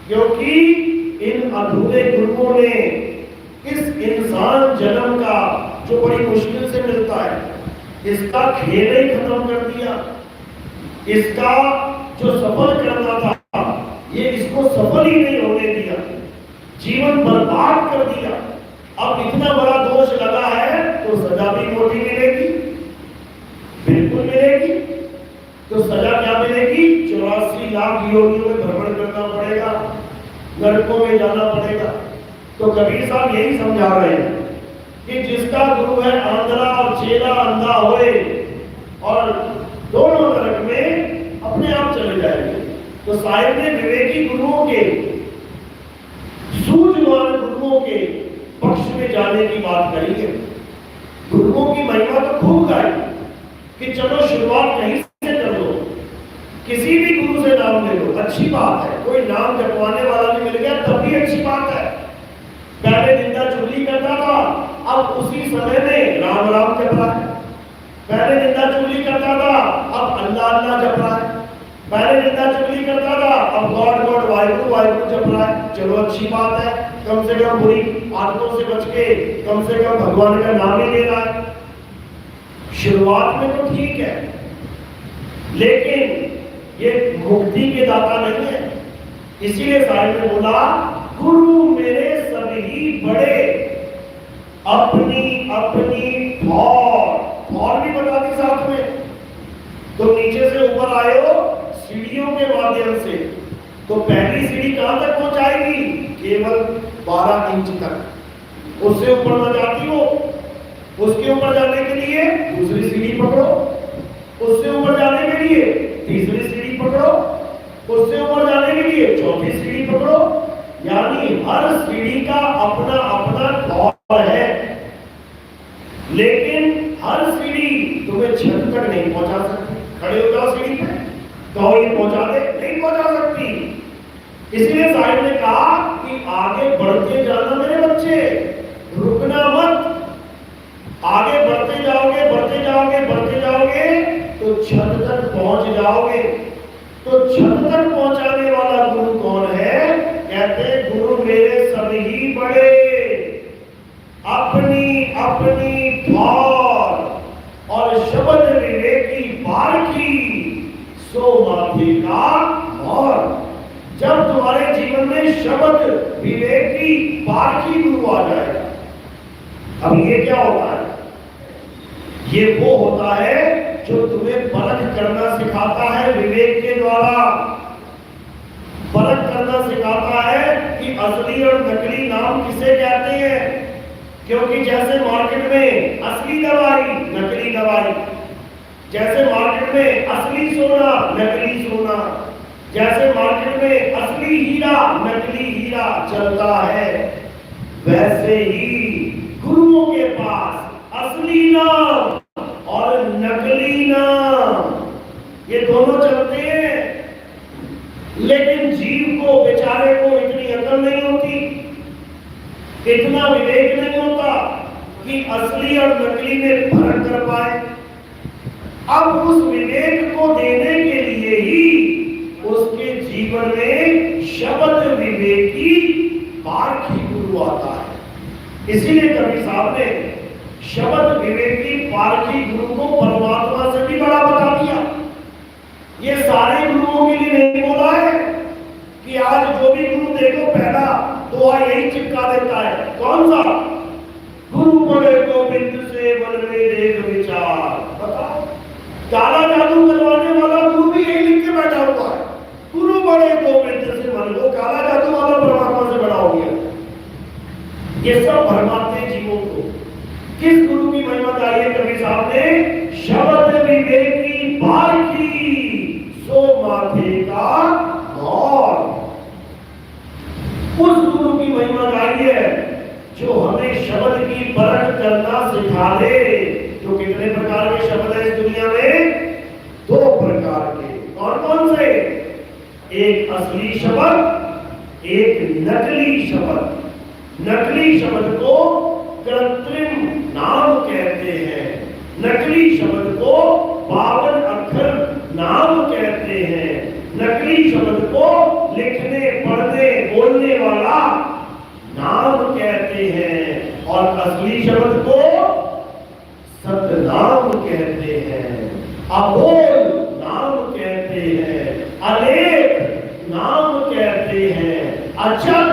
क्योंकि इन अधूरे गुरुओं ने इस इंसान जन्म का, जो बड़ी मुश्किल से मिलता है, इसका खेल ही खत्म कर दिया। इसका जो सफल करना था, ये इसको सफल ही नहीं होने दिया, जीवन बर्बाद कर दिया। अब इतना बड़ा दोष लगा है तो सजा भी मोटी मिलेगी, बिल्कुल मिलेगी। तो सजा क्या मिलेगी? 84 लाख योनियों में भ्रमण करना पड़ेगा, नरकों में जाना पड़ेगा। तो कबीर साहब यही समझा रहे हैं कि जिसका गुरु है आंधरा और चेला अंधा होए, और दोनों नरक में अपने आप चले जाएंगे। तो साहिब ने विवेकी गुरुओं के, सूझवान गुरुओं के पक्ष में जाने की बात कही है। गुरुओं की महिमा तो खूब गाई कि चलो शुरुआत कहीं से कर लो, किसी भी गुरु से नाम ले लो, अच्छी बात है। कोई नाम जपवाने वाला भी मिल गया तब भी अच्छी बात है। पहले निंदा चुगली करता था, अब उसी समय में राम राम जप रहा है। पहले निंदा चुगली करता था, अब अल्लाह अल्लाह जप रहा है। पहले निंदा चुगली करता था, अब गॉड गॉड वाहिगुरु वाहिगुरु जप रहा है। चलो अच्छी बात है, कम से कम बुरी आदतों से बच के कम से कम भगवान का नाम ही ले रहा है। शुरुआत में तो ठीक है, लेकिन ये मुक्ति के दाता नहीं है। इसीलिए साहिब ने बोला गुरु मेरे सभी बड़े, अपनी अपनी ठौर भी बता दी साथ में। तो नीचे से ऊपर आए हो सीढ़ियों के माध्यम से, तो पहली सीढ़ी कहां तक पहुंचाएगी? केवल 12 इंच तक। उससे ऊपर न जाती हो, उसके ऊपर जाने के लिए दूसरी सीढ़ी पकड़ो, उससे ऊपर जाने के लिए तीसरी सीढ़ी पकड़ो, उससे ऊपर जाने के लिए चौथी सीढ़ी पकड़ो। यानी हर सीढ़ी का अपना अपना ठौर है, लेकिन हर सीढ़ी तुम्हें छत तक नहीं पहुंचा सकती। खड़े हो जाओ सीढ़ी पे, तो ये पहुंचा दे, नहीं पहुंचा सकती। इसलिए साहिब ने कहा कि आगे बढ़ते जाना मेरे बच्चे, रुकना मत। आगे बढ़ते जाओगे बढ़ते जाओगे बढ़ते जाओगे तो छत तक पहुंच जाओगे। तो छत तक पहुंचाने वाला गुरु कौन है? कहते गुरु मेरे सभी बड़े, अपनी अपनी ठौर और शब्द विवेकी पारखी, सो माथे का मोर। जब तुम्हारे जीवन में शब्द विवेकी पारखी गुरु आ जाए, अब ये क्या होता है? ये वो होता है जो तुम्हें परख करना सिखाता है विवेक के द्वारा। परख करना सिखाता है कि असली और नकली नाम किसे कहते हैं। क्योंकि जैसे मार्केट में असली दवाई नकली दवाई, जैसे मार्केट में असली सोना नकली सोना, जैसे मार्केट में असली हीरा नकली हीरा चलता है, वैसे ही गुरुओं के पास असली नाम और नकली नाम ये दोनों चलते हैं। लेकिन जीव को, बेचारे को इतनी अकल नहीं होती, इतना विवेक नहीं होता कि असली और नकली में फर्क कर पाए। अब उस विवेक को देने के लिए ही उसके जीवन में शब्द विवेकी पारखी गुरु आता है। इसीलिए कबीर साहब ने शब्द विवेकी पारखी गुरु को परमात्मा से भी बड़ा बता दिया। ये सारे गुरुओं के लिए नहीं बोला है कि आज जो भी गुरु देखो पहला दुआ यही चिपका देता है। कौन सा? गुरु बड़े गोविंद से मन में देख विचार। बताओ, काला जादू करवाने वाला गुरु भी यही लिख के बैठा हुआ है, गुरु बड़े गोविंद से मन। वो काला जादू वाला परमात्मा से बड़ा हो गया। ये सब भरमाते जीवों को। किस गुरु की महिमा गाई कबीर साहब ने? शब्द विवेकी पारखी, सो माथे का मोर। उस गुरु की महिमा गाई है जो हमें शब्द की परख करना सिखा दे। तो कितने प्रकार के शब्द है इस दुनिया में? 2 प्रकार के। कौन कौन से? एक असली शब्द, एक नकली शब्द। नकली शब्द को कृत्रिम नाम कहते हैं, नकली शब्द को 52 अक्षर नाम कहते हैं, नकली शब्द को लिखने पढ़ने बोलने वाला नाम कहते हैं, और असली शब्द को सतनाम कहते हैं, अबोल नाम कहते हैं, अलेख नाम कहते हैं, अचल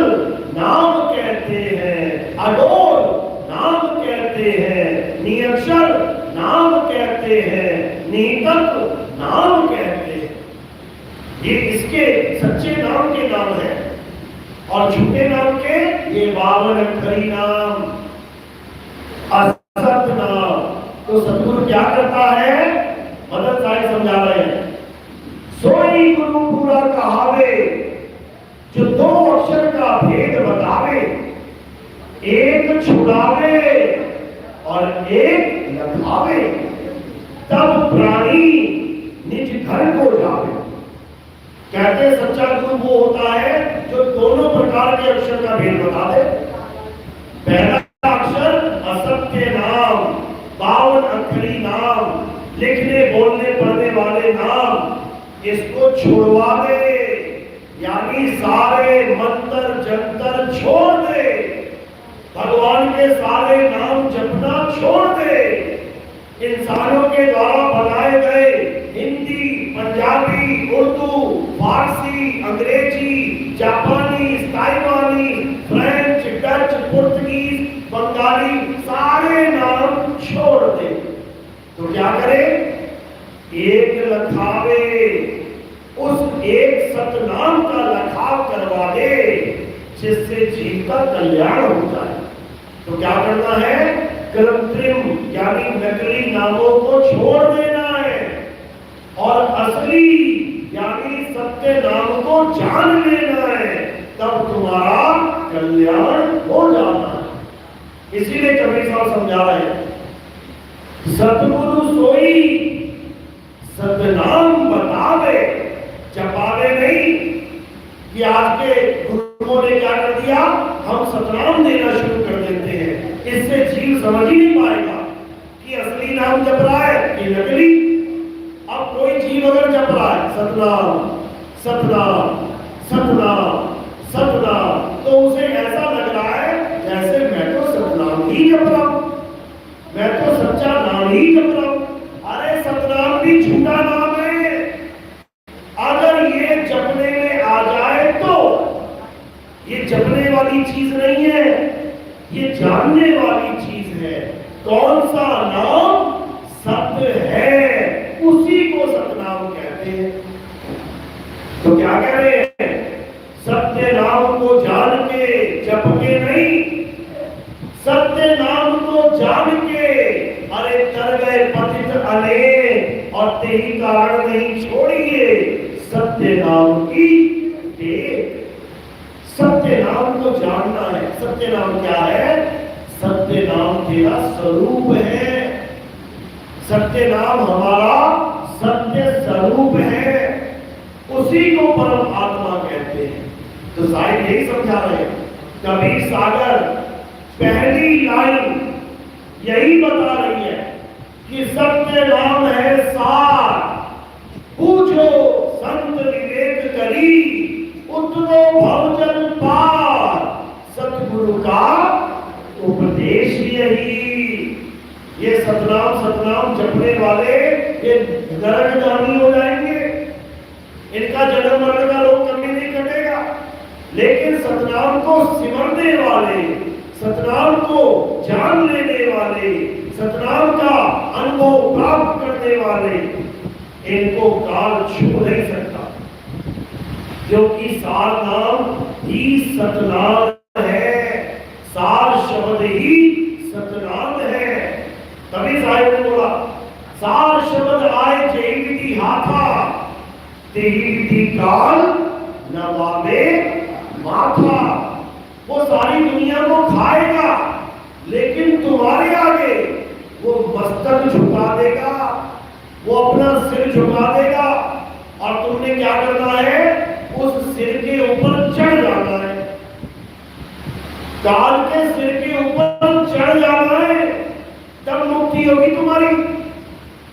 नाम कहते हैं, अडोल नाम कहते हैं, निरक्षर नाम कहते हैं, नितत्व नाम कहते हैं। ये इसके सच्चे नाम के नाम है। और झूठे नाम के ये 52 अक्षरी नाम, असत नाम। तो सतगुरु क्या करता है? मदद साहिब समझा रहे हैं। सोई गुरु पूरा कहावे, जो 2 अक्षर का भेद बतावे, एक छुड़ावे और एक लखावे, तब प्राणी निज घर को जावे। कहते सच्चा गुरु वो होता है जो दोनों प्रकार के अक्षर का भेद बता दे। पहला अक्षर असत्य नाम, 52 अक्षरी नाम, लिखने बोलने पढ़ने वाले नाम, इसको छुड़वा दे। यानी सारे मंत्र जंतर छोड़ दे, भगवान के सारे नाम जपना छोड़ दे। इंसानों के द्वारा बनाए गए हिंदी, पंजाबी, उर्दू, फारसी, अंग्रेजी, जापानी, ताइवानी, फ्रेंच, डच, पुर्तगीज, बंगाली, सारे नाम छोड़ दे। तो क्या करे? एक लखावे, उस एक सतनाम का लखाव करवा दे जिससे जीव का कल्याण हो जाए। तो क्या करना है? कृत्रिम यानी नकली नामों को छोड़ देना है और असली यानी सत्य नाम को जान लेना है, तब तुम्हारा कल्याण हो जाना है। इसीलिए कबीर साहब समझा रहे हैं, सतगुरु सोई सतनाम बतावे, जपावे नहीं। कि आज के गुरुओं ने क्या कर दिया? हम सतनाम देना शुरू कर देते हैं। इससे जीव समझ ही नहीं पाएगा कि असली नाम जप रहा है कि नकली। अब कोई जीव अगर जप रहा है सतनाम सतनाम सतनाम सतनाम, तो उसे ऐसा लग रहा है जैसे मैं तो सतनाम ही जप रहा हूं, मैं तो सच्चा नाम ही जप रहा हूं। अरे सतनाम भी झूठा नाम है। अगर ये जपने में आ जाए तो ये जपने वाली चीज नहीं है, ये जानने वाली चीज है। कौन सा नाम सत्य है, उसी को सतनाम कहते हैं। तो क्या कह रहे हैं? सत्य नाम को जान के जप के नहीं, सत्य नाम को जान के अरे तर गए पतित अनेक और तेरी कारण नहीं छोड़िए सत्य नाम की टेक। सत्य नाम को जानना है। सत्य नाम क्या है? सत्य नाम तेरा स्वरूप है। सत्य नाम हमारा सत्य स्वरूप है, उसी को परम आत्मा कहते हैं। तो साहिब यही समझा रहे हैं। कबीर सागर पहली लाइन यही बता रही है कि सत्य नाम है सार, पूछो संत विवेक करी, उतरो भवजन पार, सतगुरु का उपदेश यही। ये सतनाम जपने वाले ये नरकगामी हो जाएंगे, इनका जन्म मरण का रोग कभी नहीं कटेगा। लेकिन सतनाम को सिमरने वाले, सतनाम को जान लेने वाले, सतनाम का अनुभव प्राप्त करने वाले, इनको काल छू नहीं सकता, क्योंकि सार नाम ही सतनाम है, सार शब्द ही सतनाम है। तभी साहिब ने बोला सार शब्द आए जेई विधि हाथा, तेही विधि काल नवावे माथा। वो सारी दुनिया को खाएगा, लेकिन तुम्हारे आगे वो मस्तक झुका देगा, वो अपना सिर झुका देगा, और तुमने क्या करना है? उस सिर के ऊपर चढ़ जाना है, काल के सिर के ऊपर चढ़ जाना है, तब मुक्ति होगी तुम्हारी।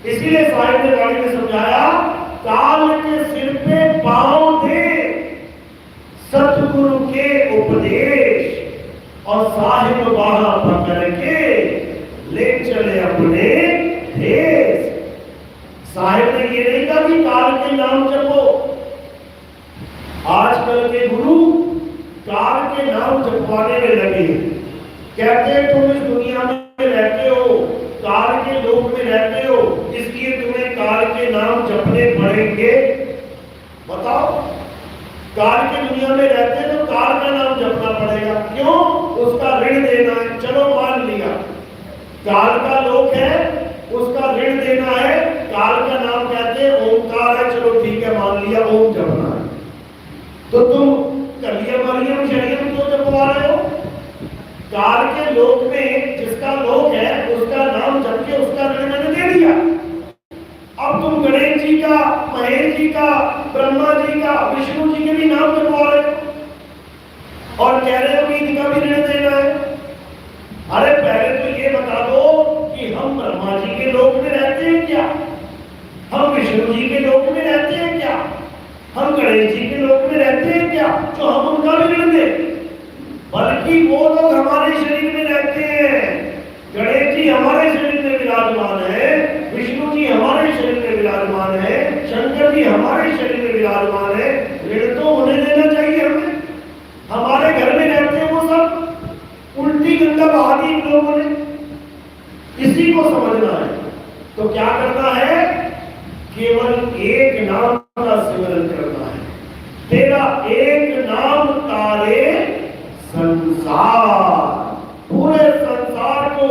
इसीलिए साहिब ने वाणी में समझाया, काल के सिर पे पांव दे सतगुरु के उपदेश, और साहिब वहां पकड़ के ले चले अपने देश। साहिब ने ये नहीं कहा कि काल के नाम जपो। आजकल के गुरु काल के नाम जपवाने में लगे, कहते हैं तुम इस दुनिया में रहते हो, काल के लोक में रहते हो, इसलिए तुम्हें काल के नाम जपने पड़ेंगे। बताओ, काल की दुनिया में रहते हैं तो काल का नाम जपना पड़ेगा, क्यों? उसका ऋण देना है। चलो मान लिया काल का लोक है, उसका ऋण देना है, काल का नाम कहते हैं ओंकार है, चलो ठीक है मान लिया ओम जपना है। तो तुम कलिया मरियम शरियम क्यों जपवा रहे हो? काल के लोक में जिसका लोक है उसका नाम जप के उसका ऋण मैंने दे दिया। अब तुम गणेश जी का, महेश जी का, ब्रह्मा जी का, विष्णु जी के भी नाम जपवा रहे हो और कह रहे हो कि इनका भी ऋण देना है। अरे पहले तो ये बता दो कि हम ब्रह्मा जी के लोक में रहते हैं क्या? हम विष्णु जी के लोक में रहते हैं क्या? हम गणेश जी के लोक में रहते हैं क्या जो हम उनका भी ऋण दें? बल्कि वो लोग हमारे शरीर में रहते हैं। गणेश जी हमारे शरीर में विराजमान है, विष्णु जी हमारे शरीर में विराजमान है, शंकर जी हमारे शरीर में विराजमान है, ऋण तो क्या करना है? केवल एक नाम का सिमरन करना है। तेरा एक नाम तारे संसार, पूरे संसार को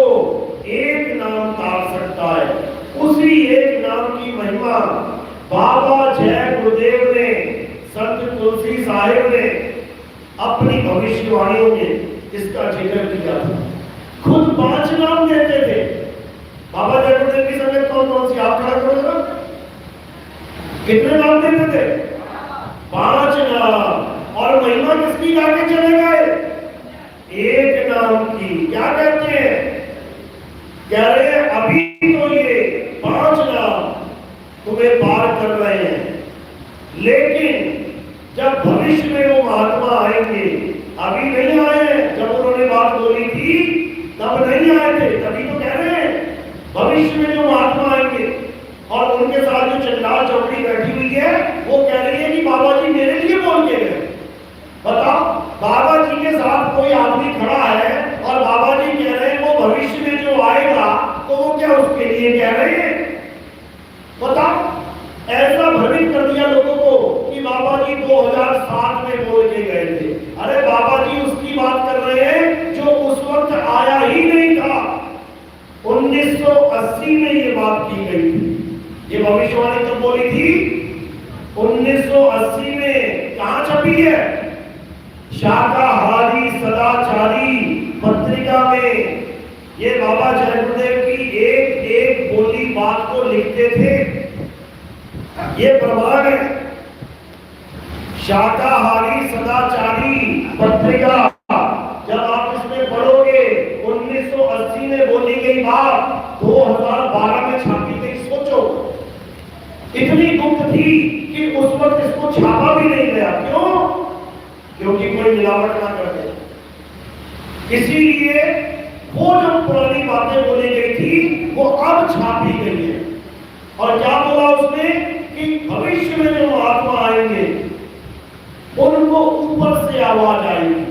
एक नाम तार सकता है। उसी एक नाम की महिमा बाबा जय गुरुदेव ने, संत तुलसी साहिब ने अपनी भविष्यवाणियों में इसका जिक्र किया था। खुद 5 नाम देते थे। बाबा जय गुरुदेव की समय कौन कौन सी आप खड़ा करो ना? कितने नाम देते थे? 5 नाम। और महिमा किसकी आगे चले गए? एक नाम की। क्या कहते हैं? कह रहे हैं अभी तो ये 5 नाम तुम्हें पार कर रहे हैं, लेकिन जब भविष्य में वो महात्मा आएंगे, अभी नहीं आए हैं। जब उन्होंने बात बोली थी तब नहीं आए थे, तभी तो कह रहे हैं भविष्य में जो महात्मा आएंगे और उनके साथ जो चंडाल चौकड़ी बैठी हुई है, वो कह रही है कि बाबा जी मेरे लिए बोल के गए। बताओ, बाबा जी के साथ कोई आदमी खड़ा है और बाबा जी कह रहे हैं वो भविष्य में जो आएगा, तो वो क्या उसके लिए कह रहे हैं? बताओ, ऐसा भ्रमित कर दिया लोगों को कि बाबा जी 2007 में बोल के गए थे। अरे बाबा जी उसकी बात कर रहे हैं जो उस वक्त आया ही नहीं था। 1980 में ये बात की गई थी। ये भविष्यवाणी कब बोली थी? 1980 में। कहां छपी है? शाकाहारी सदाचारी पत्रिका में। ये बाबा जय गुरुदेव की एक एक बोली बात को लिखते थे। ये प्रमाण है। शाकाहारी सदाचारी पत्रिका, जब आप इसमें पढ़ोगे 1980 में बोली गई बात 2012 में छापी गई। सोचो, इतनी गुप्त थी कि उस वक्त इसको छापा भी नहीं गया। क्यों? क्योंकि कोई मिलावट ना कर दे। इसीलिए वो जो पुरानी बातें बोली गई थी वो अब छापी गई है। और क्या बोला उसने कि भविष्य में जो महात्मा आएंगे उनको ऊपर से आवाज आएगी।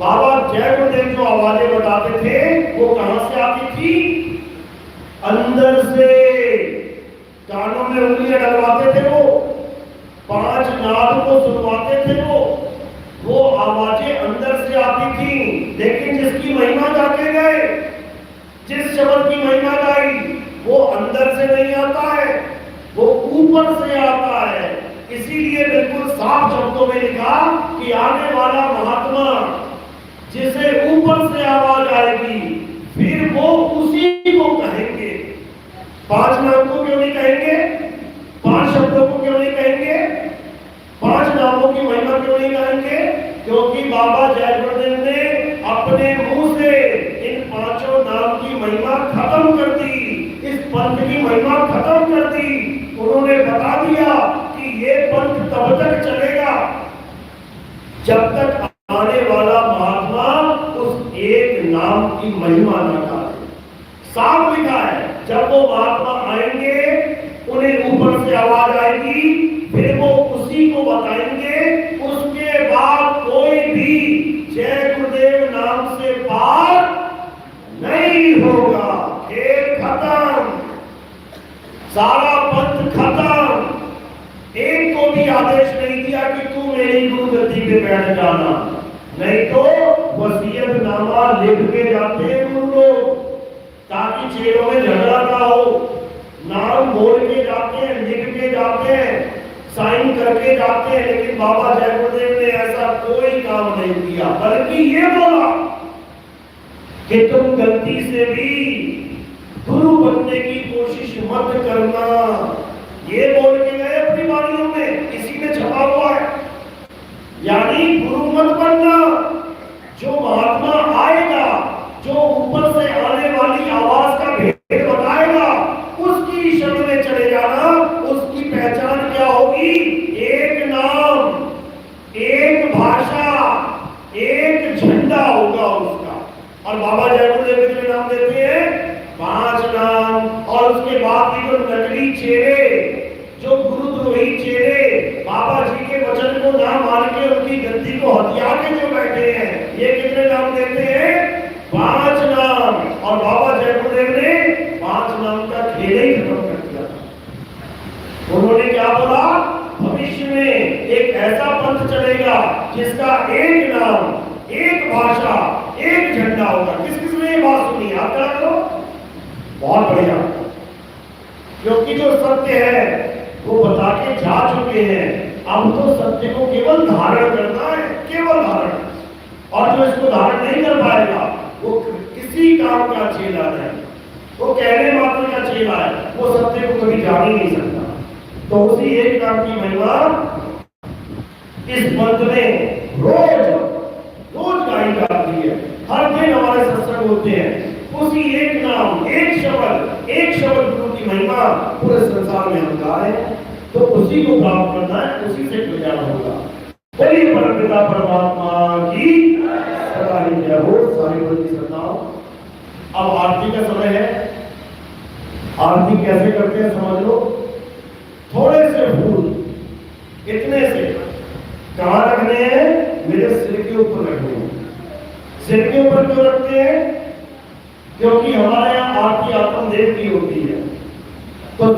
बाबा जय गुरुदेव जो आवाजें बताते थे वो कहां से आती थी? अंदर से। कानों में उंगलियां डलवाते थे वो, 5 नाद को सुनवाते थे वो आवाजें अंदर से आती थी। लेकिन जिसकी महिमा गाते गए, जिस शब्द की महिमा गाई, वो अंदर से नहीं आता है, वो ऊपर से आता है। इसीलिए बिल्कुल साफ शब्दों में लिखा कि आने वाला महात्मा जिसे ऊपर से आवाज आएगी, फिर वो उसी को कहेंगे। 5 नाम को क्यों नहीं कहेंगे? 5 शब्दों को क्यों नहीं कहेंगे? 5 नामों की महिमा क्यों नहीं कहेंगे? क्योंकि बाबा जय गुरुदेव ने अपने मुंह से इन 5 नाम की महिमा खत्म कर दी। इस पंथ की महिमा खत्म कर दी। उन्होंने बता दिया कि ये पंथ तब तक चलेगा जब तक आने वाला महात्मा उस एक नाम की महिमा न गाए। साफ लिखा है, जब वो महात्मा आएंगे उन्हें ऊपर से आवाज आएगी, फिर वो उसी को बताएंगे। उसके बाद कोई भी जय गुरुदेव नाम से पार नहीं होगा। खेल खत्म, सारा पंथ खत्म। एक को भी आदेश नहीं दिया कि तू मेरी गुरुगद्दी पे बैठ जाना, नहीं तो वसीयतनामा लिख के जाते हैं गुरु लोग, ताकि चेहरों में झगड़ा ना हो। नाम बोल के जाते हैं, लिख के जाते हैं, साइन करके जाते हैं। लेकिन बाबा जय गुरुदेव ने ऐसा कोई काम नहीं किया, बल्कि ये बोला कि तुम गलती से भी गुरु बनने की कोशिश मत करना। ये बोल के गए अपनी वाणियों में, इसी में छपा हुआ है। यानी गुरु मत बनना। जो महात्मा आएगा, जो ऊपर से आने वाली आवाज का भेद बताएगा, उसकी शब्द में चले जाना। उसकी पहचान क्या होगी? एक नाम, एक भाषा, एक झंडा होगा उसका। और बाबा जय गुरुदेव कितने नाम देते हैं? 5 नाम। और उसके बाद भी जो नकली चेहरे, जो गुरुद्रोही चेहरे, बाबा जी के वचन को ना मान के उनकी गद्दी को हथिया के जो बैठे हैं, ये कितने नाम देते हैं? 5 नाम। और बाबा जय गुरुदेव ने 5 नाम का खेल ही खत्म जिसका एक नाम, एक भाषा, एक झंडा होगा। किस किस ने ये बात सुनी? आप क्या करो? बहुत बढ़िया। क्योंकि जो सत्य है वो बता के जा चुके हैं, अब तो सत्य को केवल धारण करना है, केवल धारण। और जो इसको धारण नहीं कर पाएगा वो किसी काम का चेला नहीं, वो कहने मात्र का चेला है, वो सत्य को कभी जान ही नहीं सकता। तो उसी एक नाम की महिमा इस मंत्र में रोज रोज गाई जाती है। हर दिन हमारे सत्संग होते हैं। उसी एक नाम, एक शब्द गुरु की महिमा पूरे संसार में हम गा रहे हैं। तो उसी को प्राप्त करना है, उसी से कल्याण होगा। बोलिए परमपिता परमात्मा की सदा ही जय हो। सारी बड़ी श्रद्धाओं, अब आरती का समय है। आरती कैसे करते हैं समझ लो। थोड़े से फूल इतने से कहां रखने हैं? मेरे सिर के ऊपर रखने हैं। सिर के ऊपर क्यों रखते हैं? क्योंकि हमारे यहाँ आरती आत्मदेव की होती है। तो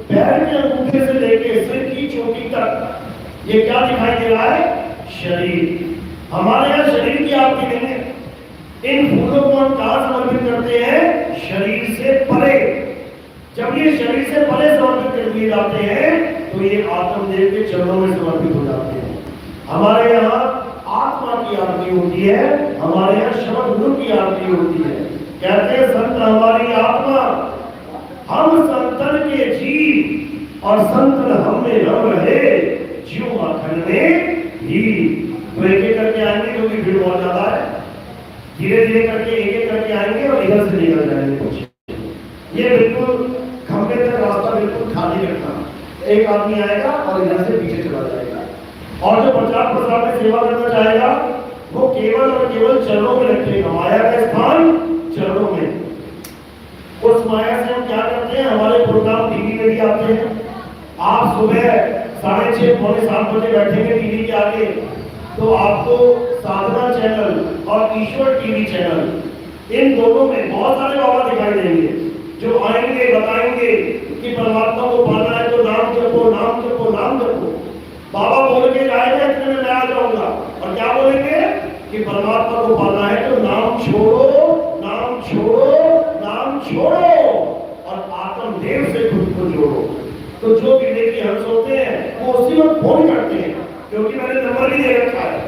पैर के अंगूठे से लेके सिर की चोटी तक ये क्या दिखाई दे रहा है? शरीर। हमारे यहाँ शरीर की आरती नहीं है। इन फूलों को हम कहां समर्पित करते हैं? शरीर से परे। जब ये शरीर से परे समर्पित कर दिए जाते हैं तो ये आत्मदेव के चरणों में समर्पित हो जाते हैं। हमारे यहाँ आत्मा की आरती होती है, हमारे यहाँ शब्द गुरु की आरती होती है। कहते हैं संत हमारी आत्मा, हम संतन के जीव, और संतन हम में रम रहे, जीव माखन में ही। तो एक एक करके आएंगे क्योंकि भीड़ बहुत ज्यादा है। धीरे धीरे करके एक एक करके आएंगे और इधर से निकल जाएंगे कुछ। ये बिल्कुल खंबे तक रास्ता बिल्कुल खाली रखना। एक आदमी आएगा और इधर से पीछे चला जाएगा। और जो प्रचार प्रसार में सेवा करना चाहेगा वो केवल और केवल चरणों में रखेगा। माया का स्थान चरणों में। उस माया से हम क्या करते हैं? हमारे प्रोग्राम टीवी में भी आते हैं। आप सुबह 6:30 पौने 7 बजे बैठेंगे टीवी के आगे, तो आपको साधना चैनल और ईश्वर टीवी चैनल, इन दोनों में बहुत सारे बाबा दिखाई देंगे जो आएंगे, बताएंगे कि परमात्मा को पाना है तो नाम जपो, नाम जपो, नाम जपो। बाबा बोल के जाएगा इतने में मैं आ जाऊंगा, और क्या बोलेंगे कि परमात्मा को पाना है तो नाम छोड़ो, नाम छोड़ो, नाम छोड़ो, और आत्मदेव से खुद को जोड़ो। तो जो विवेकी हंस होते हैं वो उसी वक्त फोन करते हैं, क्योंकि मैंने नंबर भी दे रखा है।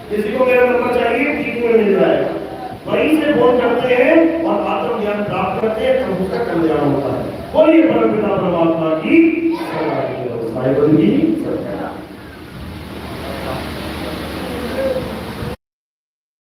किसी को मेरा नंबर चाहिए ठीक में मिल जाएगा, वहीं से फोन करते हैं और आत्म ज्ञान प्राप्त करते हैं, तब उसका कल्याण होता है। बोलिए परमपिता परमात्मा की सदा की जय हो।